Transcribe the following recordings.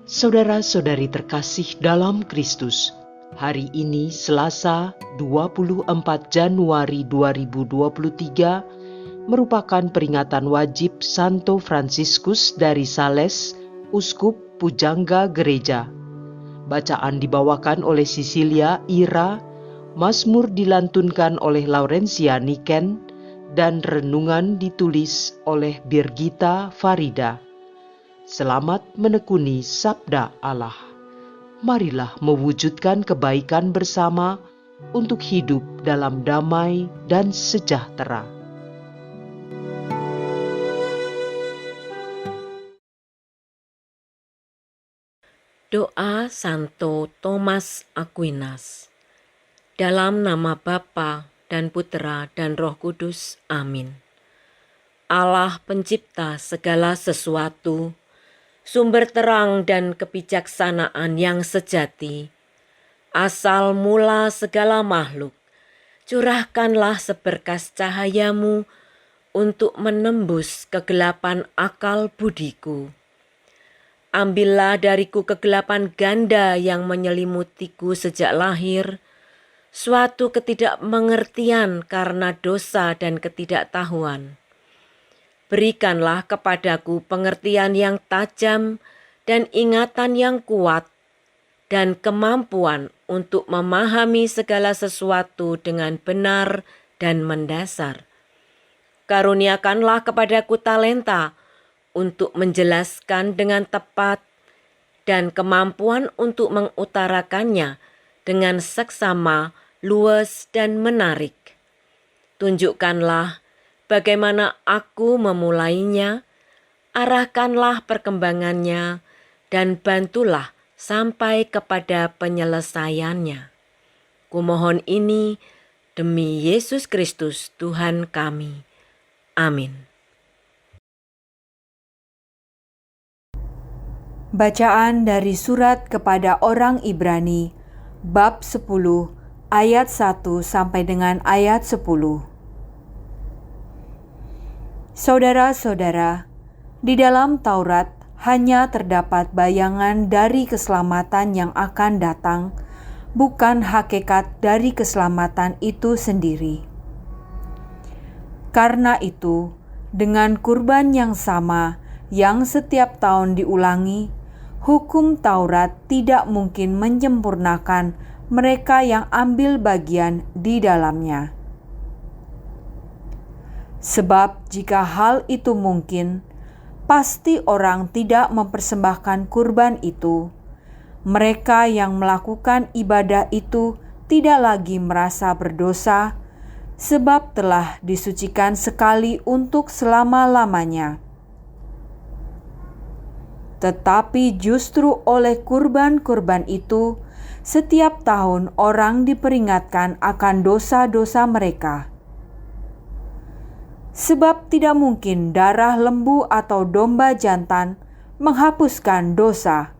Saudara-saudari terkasih dalam Kristus, hari ini Selasa 24 Januari 2023 merupakan peringatan wajib Santo Fransiskus dari Sales, Uskup Pujangga Gereja. Bacaan dibawakan oleh Cecilia Ira, Mazmur dilantunkan oleh Laurencia Niken, dan renungan ditulis oleh Birgita Farida. Selamat menekuni Sabda Allah. Marilah mewujudkan kebaikan bersama untuk hidup dalam damai dan sejahtera. Doa Santo Thomas Aquinas. Dalam nama Bapa dan Putera dan Roh Kudus. Amin. Allah pencipta segala sesuatu, sumber terang dan kebijaksanaan yang sejati, asal mula segala makhluk, curahkanlah seberkas cahayamu untuk menembus kegelapan akal budiku. Ambillah dariku kegelapan ganda yang menyelimutiku sejak lahir, suatu ketidakmengertian karena dosa dan ketidaktahuan. Berikanlah kepadaku pengertian yang tajam dan ingatan yang kuat, dan kemampuan untuk memahami segala sesuatu dengan benar dan mendasar. Karuniakanlah kepadaku talenta untuk menjelaskan dengan tepat dan kemampuan untuk mengutarakannya dengan seksama, luas dan menarik. Tunjukkanlah bagaimana aku memulainya, arahkanlah perkembangannya, dan bantulah sampai kepada penyelesaiannya. Kumohon ini demi Yesus Kristus Tuhan kami. Amin. Bacaan dari surat kepada orang Ibrani, bab 10, ayat 1 sampai dengan ayat 10. Saudara-saudara, di dalam Taurat hanya terdapat bayangan dari keselamatan yang akan datang, bukan hakikat dari keselamatan itu sendiri. Karena itu, dengan kurban yang sama yang setiap tahun diulangi, hukum Taurat tidak mungkin menyempurnakan mereka yang ambil bagian di dalamnya. Sebab jika hal itu mungkin, pasti orang tidak mempersembahkan kurban itu. Mereka yang melakukan ibadah itu tidak lagi merasa berdosa, sebab telah disucikan sekali untuk selama-lamanya. Tetapi justru oleh kurban-kurban itu, setiap tahun orang diperingatkan akan dosa-dosa mereka. Sebab tidak mungkin darah lembu atau domba jantan menghapuskan dosa.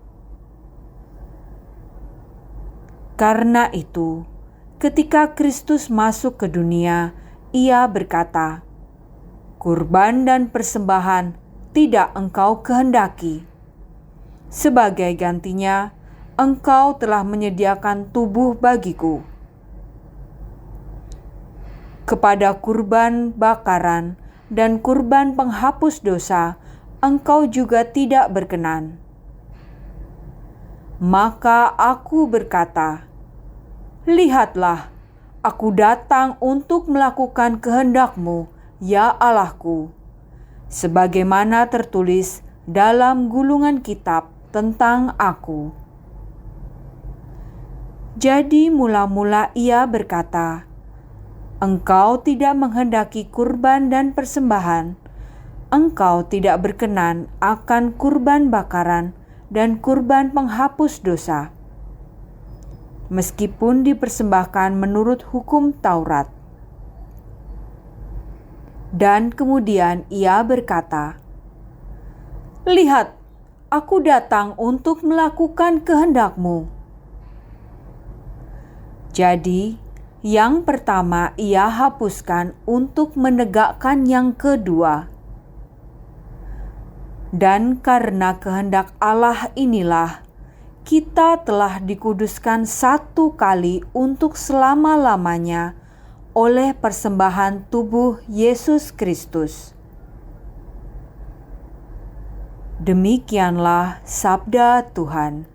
Karena itu, ketika Kristus masuk ke dunia, Ia berkata, "Kurban dan persembahan tidak Engkau kehendaki. Sebagai gantinya, Engkau telah menyediakan tubuh bagiku. Kepada kurban bakaran dan kurban penghapus dosa, Engkau juga tidak berkenan. Maka aku berkata, lihatlah, aku datang untuk melakukan kehendak-Mu, ya Allahku, sebagaimana tertulis dalam gulungan kitab tentang aku." Jadi mula-mula Ia berkata, "Engkau tidak menghendaki kurban dan persembahan, Engkau tidak berkenan akan kurban bakaran dan kurban penghapus dosa, meskipun dipersembahkan menurut hukum Taurat." Dan kemudian Ia berkata, "Lihat, aku datang untuk melakukan kehendak-Mu." Jadi, yang pertama Ia hapuskan untuk menegakkan yang kedua. Dan karena kehendak Allah inilah, kita telah dikuduskan satu kali untuk selama-lamanya oleh persembahan tubuh Yesus Kristus. Demikianlah sabda Tuhan.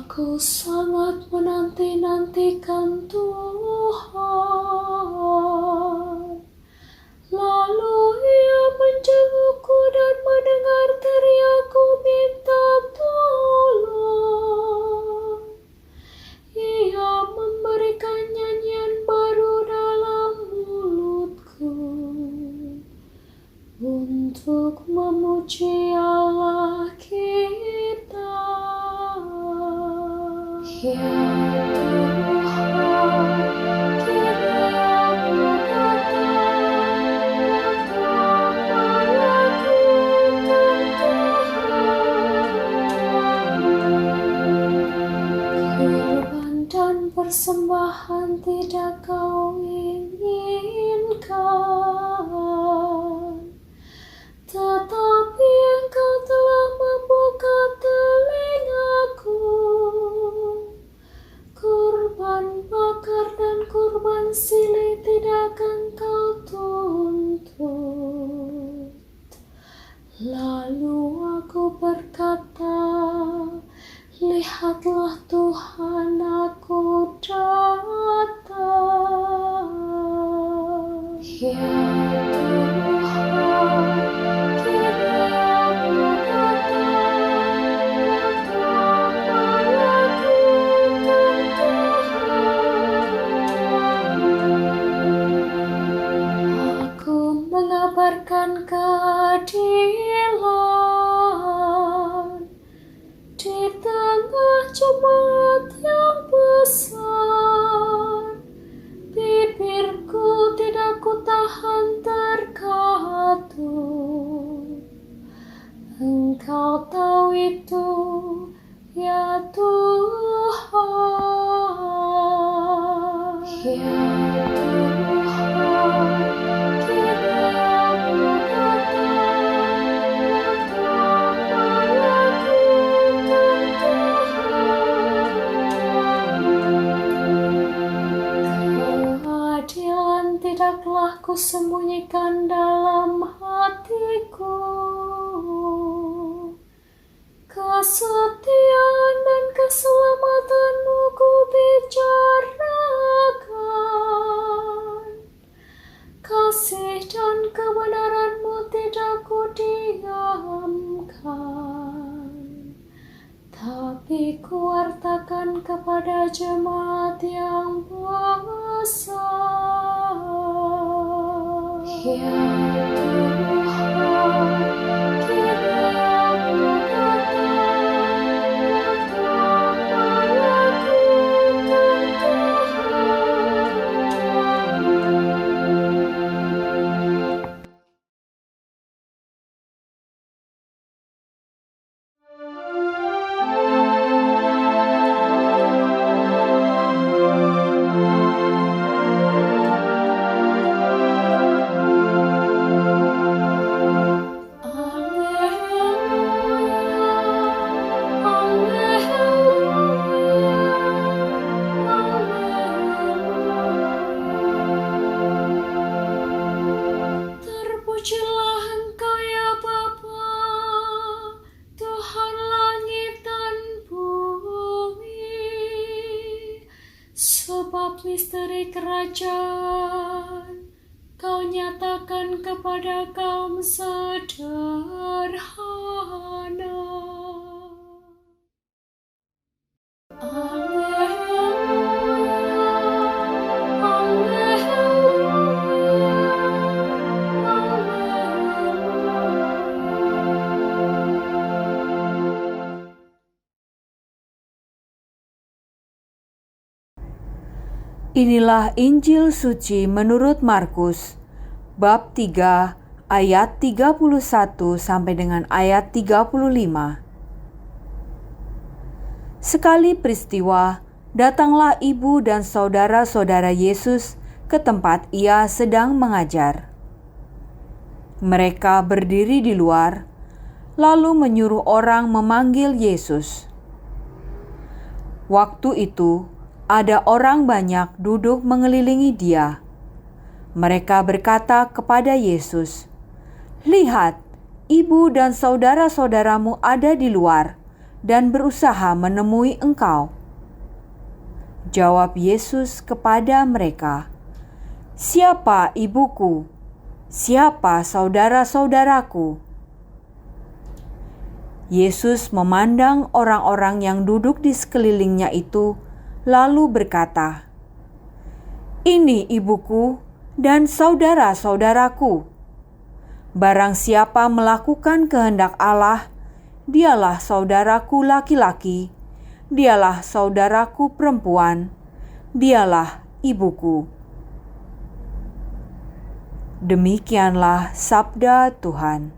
Aku sangat menanti-nantikan Tuhan. Lalu Ia menjengukku dan mendengar teriakku minta tolong. Ia memberikan nyanyian baru dalam mulutku untuk memuji Allah kita. Ya Tuhan, kini aku kurban dan persembahan tidak kau inginkan, tetapi Engkau telah membuka telingaku. Kurban bakar dan kurban silih tidak Engkau tuntut. Lalu aku berkata, lihatlah Tuhan, aku datang. Ya Tuhan, kini aku mengabarkan keadilan di tengah jemaat yang besar. Bibirku tidak kutahan terkatup. Engkau tahu itu, ya Tuhan. Ya Tuhan, kini aku keadilan tidaklah kusembunyikan dalam hatiku. Kesetiaan dan keselamatanmu ku bicarakan. Kasih dan kebenaranmu tidak ku diamkan, tapi ku wartakan kepada jemaat yang besar. Ya Tuhan, kini aku terpujilah Engkau ya Bapa, Tuhan langit dan bumi, sebab misteri kerajaan Kau nyatakan kepada kaum sederhana. Alleluia, alleluia. Inilah Injil suci menurut Markus, bab 3 ayat 31 sampai dengan ayat 35. Sekali peristiwa, datanglah ibu dan saudara-saudara Yesus ke tempat ia sedang mengajar. Mereka berdiri di luar, lalu menyuruh orang memanggil Yesus. Waktu itu, ada orang banyak duduk mengelilingi dia. Mereka berkata kepada Yesus, "Lihat, ibu dan saudara-saudaramu ada di luar dan berusaha menemui engkau." Jawab Yesus kepada mereka, "Siapa ibuku? Siapa saudara-saudaraku?" Yesus memandang orang-orang yang duduk di sekelilingnya itu, lalu berkata, "Ini ibuku dan saudara-saudaraku. Barang siapa melakukan kehendak Allah, dialah saudaraku laki-laki, dialah saudaraku perempuan, dialah ibuku." Demikianlah sabda Tuhan.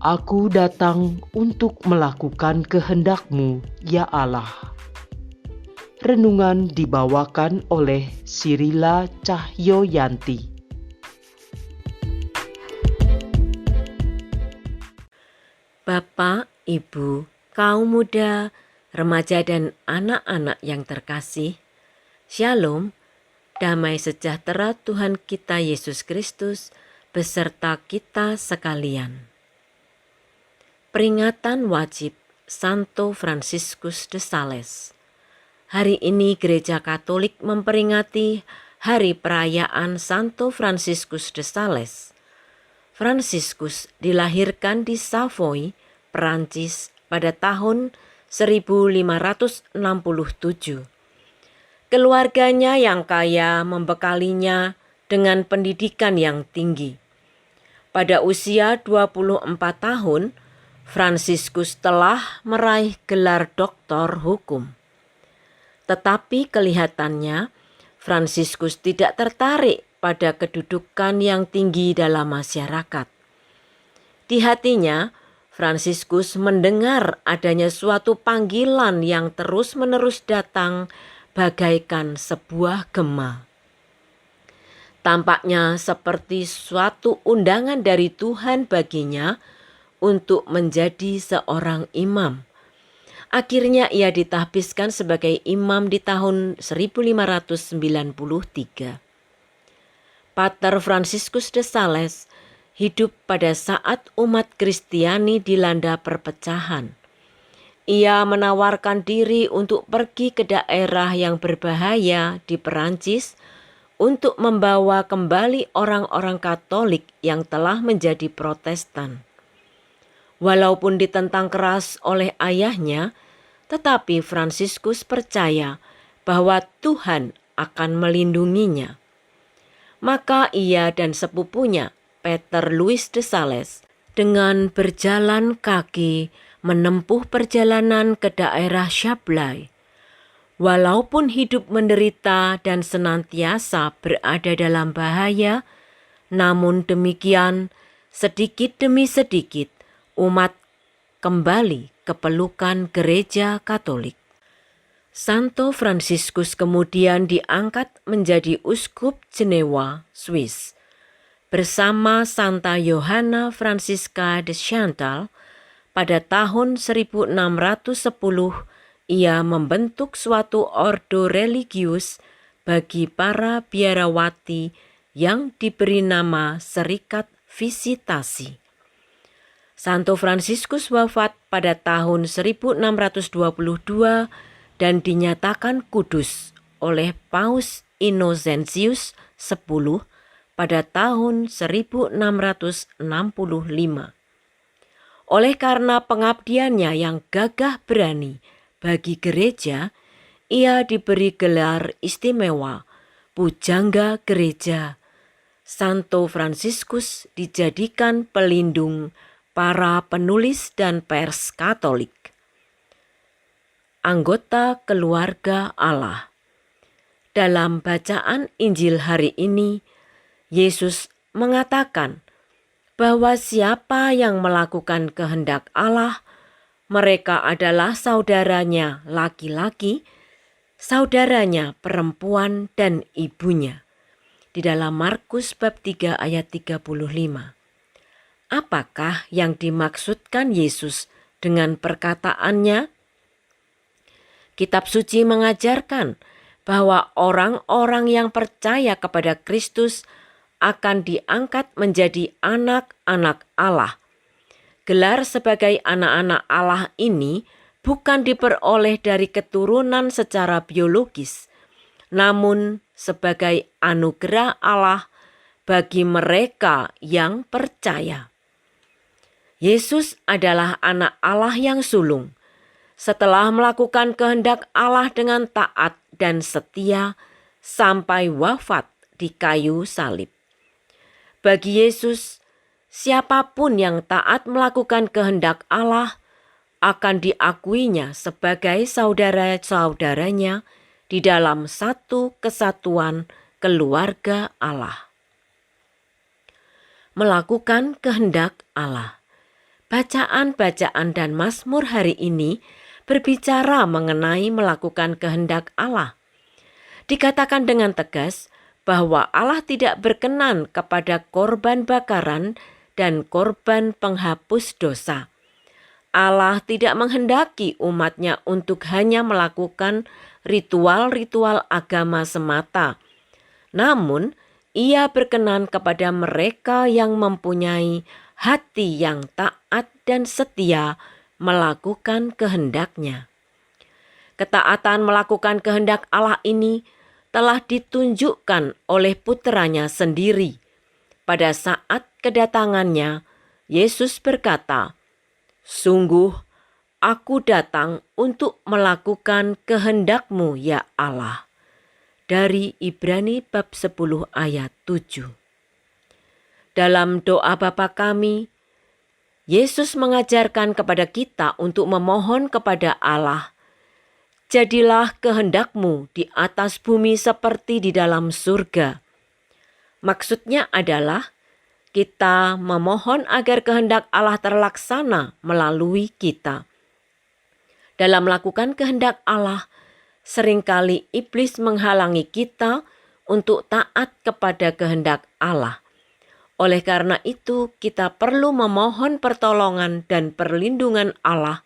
Aku datang untuk melakukan kehendak-Mu, ya Allah. Renungan dibawakan oleh Sirila Cahyoyanti. Bapak, Ibu, kaum muda, remaja dan anak-anak yang terkasih, Shalom, damai sejahtera Tuhan kita Yesus Kristus beserta kita sekalian. Peringatan wajib Santo Franciscus de Sales. Hari ini Gereja Katolik memperingati hari perayaan Santo Franciscus de Sales. Franciscus dilahirkan di Savoy, Perancis pada tahun 1567. Keluarganya yang kaya membekalinya dengan pendidikan yang tinggi. Pada usia 24 tahun, Franciscus telah meraih gelar doktor hukum. Tetapi kelihatannya Franciscus tidak tertarik pada kedudukan yang tinggi dalam masyarakat. Di hatinya, Franciscus mendengar adanya suatu panggilan yang terus-menerus datang bagaikan sebuah gema. Tampaknya seperti suatu undangan dari Tuhan baginya untuk menjadi seorang imam. Akhirnya ia ditahbiskan sebagai imam di tahun 1593. Pater Franciscus de Sales hidup pada saat umat Kristiani dilanda perpecahan. Ia menawarkan diri untuk pergi ke daerah yang berbahaya di Perancis untuk membawa kembali orang-orang Katolik yang telah menjadi Protestan. Walaupun ditentang keras oleh ayahnya, tetapi Franciscus percaya bahwa Tuhan akan melindunginya. Maka ia dan sepupunya, Peter Louis de Sales, dengan berjalan kaki menempuh perjalanan ke daerah Chablais. Walaupun hidup menderita dan senantiasa berada dalam bahaya, namun demikian sedikit demi sedikit umat kembali ke pelukan Gereja Katolik. Santo Franciscus kemudian diangkat menjadi uskup Jenewa, Swiss. Bersama Santa Johanna Francisca de Chantal, pada tahun 1610 ia membentuk suatu ordo religius bagi para biarawati yang diberi nama Serikat Visitasi. Santo Franciscus wafat pada tahun 1622 dan dinyatakan kudus oleh Paus Innocentius X pada tahun 1665. Oleh karena pengabdiannya yang gagah berani bagi gereja, ia diberi gelar istimewa Pujangga Gereja. Santo Fransiskus dijadikan pelindung para penulis dan pers Katolik. Anggota keluarga Allah. Dalam bacaan Injil hari ini, Yesus mengatakan bahwa siapa yang melakukan kehendak Allah, mereka adalah saudaranya laki-laki, saudaranya perempuan, dan ibunya. Di dalam Markus bab 3 ayat 35. Apakah yang dimaksudkan Yesus dengan perkataannya? Kitab suci mengajarkan bahwa orang-orang yang percaya kepada Kristus akan diangkat menjadi anak-anak Allah. Gelar sebagai anak-anak Allah ini bukan diperoleh dari keturunan secara biologis, namun sebagai anugerah Allah bagi mereka yang percaya. Yesus adalah anak Allah yang sulung. Setelah melakukan kehendak Allah dengan taat dan setia sampai wafat di kayu salib. Bagi Yesus, siapapun yang taat melakukan kehendak Allah akan diakuinya sebagai saudara-saudaranya di dalam satu kesatuan keluarga Allah. Melakukan kehendak Allah. Bacaan-bacaan dan Mazmur hari ini berbicara mengenai melakukan kehendak Allah. Dikatakan dengan tegas bahwa Allah tidak berkenan kepada korban bakaran dan korban penghapus dosa. Allah tidak menghendaki umatnya untuk hanya melakukan ritual-ritual agama semata. Namun, Ia berkenan kepada mereka yang mempunyai hati yang taat dan setia melakukan kehendak-Nya. Ketaatan melakukan kehendak Allah ini telah ditunjukkan oleh putranya sendiri. Pada saat kedatangannya, Yesus berkata, "Sungguh, Aku datang untuk melakukan kehendak-Mu, ya Allah." Dari Ibrani bab 10 ayat 7. Dalam doa Bapa kami, Yesus mengajarkan kepada kita untuk memohon kepada Allah, "Jadilah kehendak-Mu di atas bumi seperti di dalam surga." Maksudnya adalah kita memohon agar kehendak Allah terlaksana melalui kita. Dalam melakukan kehendak Allah, seringkali iblis menghalangi kita untuk taat kepada kehendak Allah. Oleh karena itu, kita perlu memohon pertolongan dan perlindungan Allah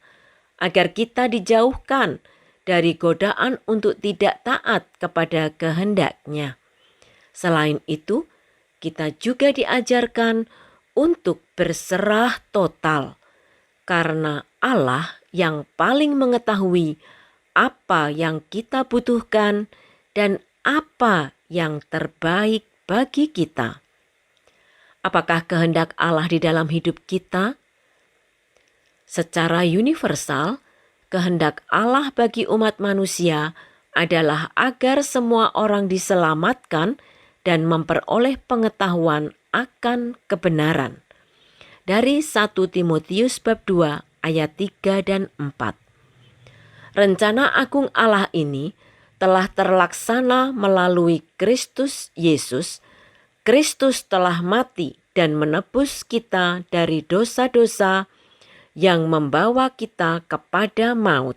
agar kita dijauhkan dari godaan untuk tidak taat kepada kehendak-Nya. Selain itu, kita juga diajarkan untuk berserah total, karena Allah yang paling mengetahui apa yang kita butuhkan dan apa yang terbaik bagi kita. Apakah kehendak Allah di dalam hidup kita? Secara universal, kehendak Allah bagi umat manusia adalah agar semua orang diselamatkan dan memperoleh pengetahuan akan kebenaran. Dari 1 Timotius bab 2 ayat 3 dan 4. Rencana agung Allah ini telah terlaksana melalui Kristus Yesus. Kristus telah mati dan menebus kita dari dosa-dosa yang membawa kita kepada maut.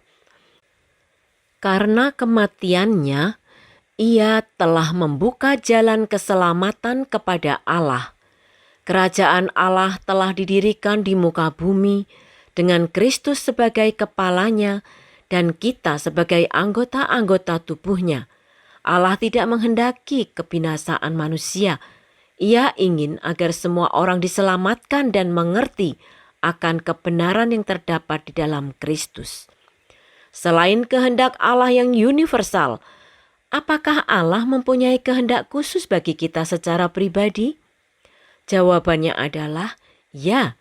Karena kematian-Nya, Ia telah membuka jalan keselamatan kepada Allah. Kerajaan Allah telah didirikan di muka bumi dengan Kristus sebagai kepalanya dan kita sebagai anggota-anggota tubuhnya. Allah tidak menghendaki kebinasaan manusia. Ia ingin agar semua orang diselamatkan dan mengerti akan kebenaran yang terdapat di dalam Kristus. Selain kehendak Allah yang universal, apakah Allah mempunyai kehendak khusus bagi kita secara pribadi? Jawabannya adalah ya,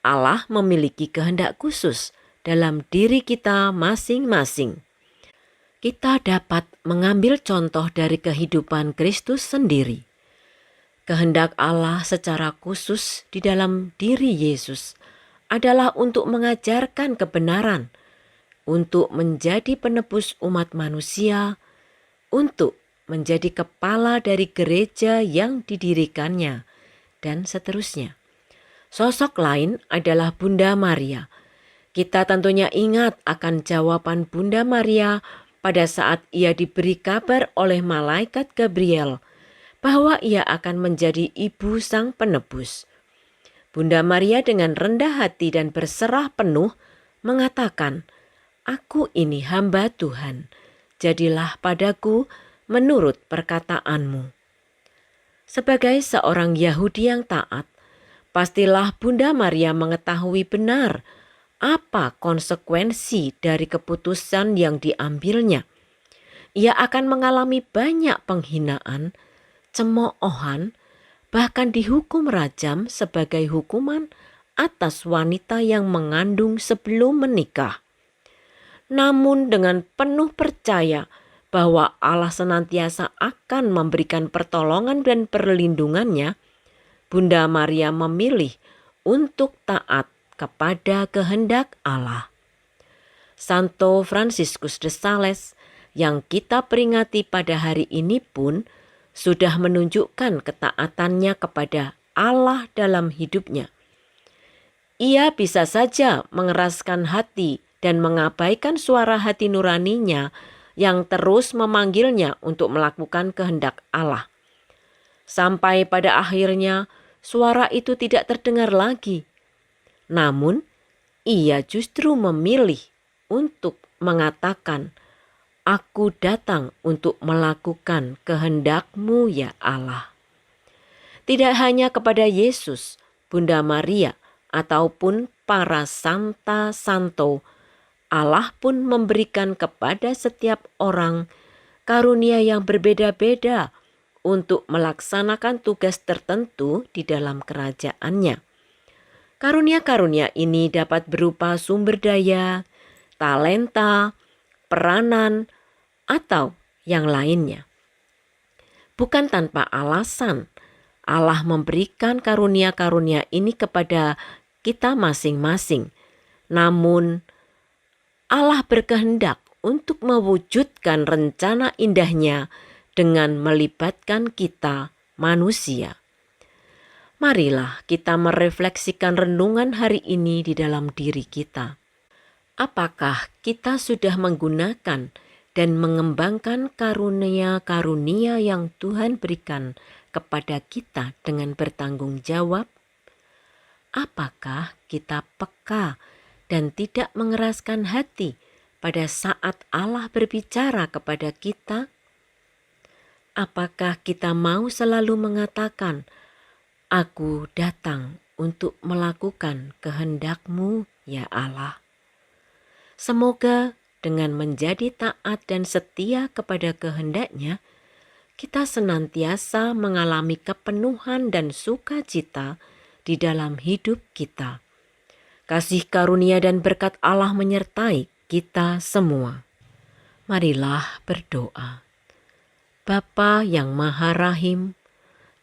Allah memiliki kehendak khusus dalam diri kita masing-masing. Kita dapat mengambil contoh dari kehidupan Kristus sendiri. Kehendak Allah secara khusus di dalam diri Yesus adalah untuk mengajarkan kebenaran, untuk menjadi penebus umat manusia, untuk menjadi kepala dari gereja yang didirikannya, dan seterusnya. Sosok lain adalah Bunda Maria. Kita tentunya ingat akan jawaban Bunda Maria pada saat ia diberi kabar oleh malaikat Gabriel bahwa ia akan menjadi ibu sang penebus. Bunda Maria dengan rendah hati dan berserah penuh mengatakan, "Aku ini hamba Tuhan, jadilah padaku menurut perkataanmu." Sebagai seorang Yahudi yang taat, pastilah Bunda Maria mengetahui benar apa konsekuensi dari keputusan yang diambilnya. Ia akan mengalami banyak penghinaan, cemoohan, bahkan dihukum rajam sebagai hukuman atas wanita yang mengandung sebelum menikah. Namun dengan penuh percaya bahwa Allah senantiasa akan memberikan pertolongan dan perlindungannya, Bunda Maria memilih untuk taat kepada kehendak Allah. Santo Fransiskus de Sales yang kita peringati pada hari ini pun sudah menunjukkan ketaatannya kepada Allah dalam hidupnya. Ia bisa saja mengeraskan hati dan mengabaikan suara hati nuraninya yang terus memanggilnya untuk melakukan kehendak Allah. Sampai pada akhirnya suara itu tidak terdengar lagi. Namun, ia justru memilih untuk mengatakan, "Aku datang untuk melakukan kehendak-Mu ya Allah." Tidak hanya kepada Yesus, Bunda Maria, ataupun para Santa Santo, Allah pun memberikan kepada setiap orang karunia yang berbeda-beda untuk melaksanakan tugas tertentu di dalam kerajaannya. Karunia-karunia ini dapat berupa sumber daya, talenta, peranan, atau yang lainnya. Bukan tanpa alasan, Allah memberikan karunia-karunia ini kepada kita masing-masing. Namun, Allah berkehendak untuk mewujudkan rencana indahnya dengan melibatkan kita manusia. Marilah kita merefleksikan renungan hari ini di dalam diri kita. Apakah kita sudah menggunakan dan mengembangkan karunia-karunia yang Tuhan berikan kepada kita dengan bertanggung jawab? Apakah kita peka dan tidak mengeraskan hati pada saat Allah berbicara kepada kita? Apakah kita mau selalu mengatakan, "Aku datang untuk melakukan kehendak-Mu ya Allah"? Semoga dengan menjadi taat dan setia kepada kehendak-Nya, kita senantiasa mengalami kepenuhan dan sukacita di dalam hidup kita. Kasih karunia dan berkat Allah menyertai kita semua. Marilah berdoa. Bapa yang Maha Rahim,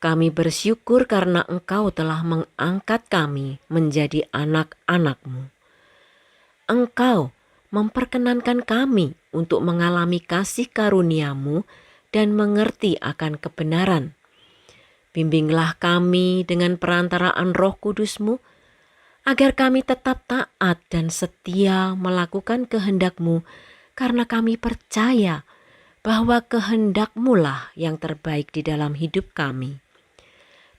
kami bersyukur karena Engkau telah mengangkat kami menjadi anak-anak-Mu. Engkau memperkenankan kami untuk mengalami kasih karunia-Mu dan mengerti akan kebenaran. Bimbinglah kami dengan perantaraan Roh Kudus-Mu, agar kami tetap taat dan setia melakukan kehendak-Mu, karena kami percaya bahwa kehendak-Mu lah yang terbaik di dalam hidup kami.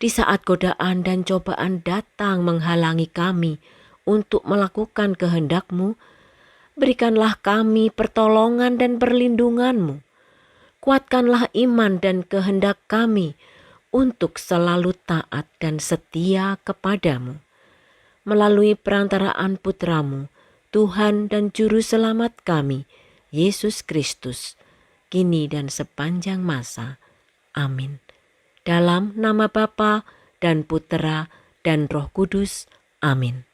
Di saat godaan dan cobaan datang menghalangi kami untuk melakukan kehendak-Mu, berikanlah kami pertolongan dan perlindungan-Mu. Kuatkanlah iman dan kehendak kami untuk selalu taat dan setia kepada-Mu. Melalui perantaraan Putra-Mu, Tuhan dan Juru Selamat kami, Yesus Kristus, kini dan sepanjang masa. Amin. Dalam nama Bapa dan Putera dan Roh Kudus. Amin.